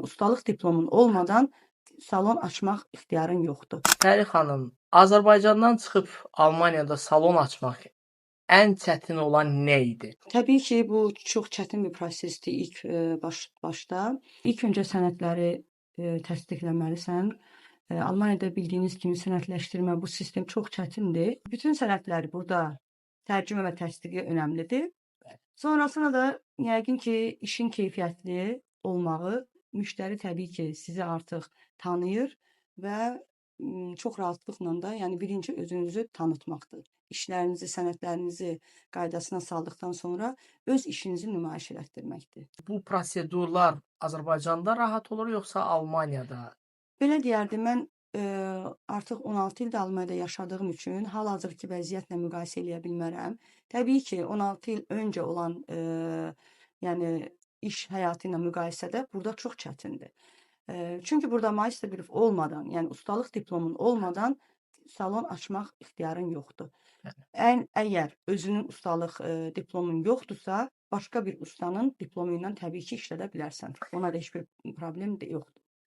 Ustalıq diplomun olmadan salon açmaq ixtiyarın yoxdur. Pəri xanım, Azərbaycandan çıxıb Almaniyada salon açmaq ən çətin olan nə idi? Təbii ki, bu çox çətin bir prosesdir başda. İlk öncə sənədləri təsdiqləməlisən. Almaniyada bildiyiniz kimi sənədləşdirmə bu sistem çox çətindir. Bütün sənədləri burada tərcümə və təsdiqi önəmlidir. Sonrasında da yəqin ki, işin keyfiyyətli olmağı, müştəri təbii ki, sizi artıq tanıyır və çox rahatlıqla da, yəni birinci özünüzü tanıtmaqdır. İşlərinizi, sənədlərinizi qaydasına saldıqdan sonra öz işinizi nümayiş elətdirməkdir. Bu prosedurlar Azərbaycanda rahat olur, yoxsa Almaniyada? Belə deyərdim, mən artıq 16 ildir Almaniyada yaşadığım üçün hal-hazırki vəziyyətlə müqayisə eləyə bilmərəm. Təbii ki, 16 il öncə olan yəni iş həyatı ilə müqayisədə burada çox çətindir. Çünki burada magister bir olmadan, yəni ustalıq diplomun olmadan salon açmaq ixtiyarın yoxdur. Əgər özünün ustalıq diplomun yoxdursa, başqa bir ustanın diplomu ilə təbii ki, işlədə bilərsən. Ona da heç bir problem yoxdur.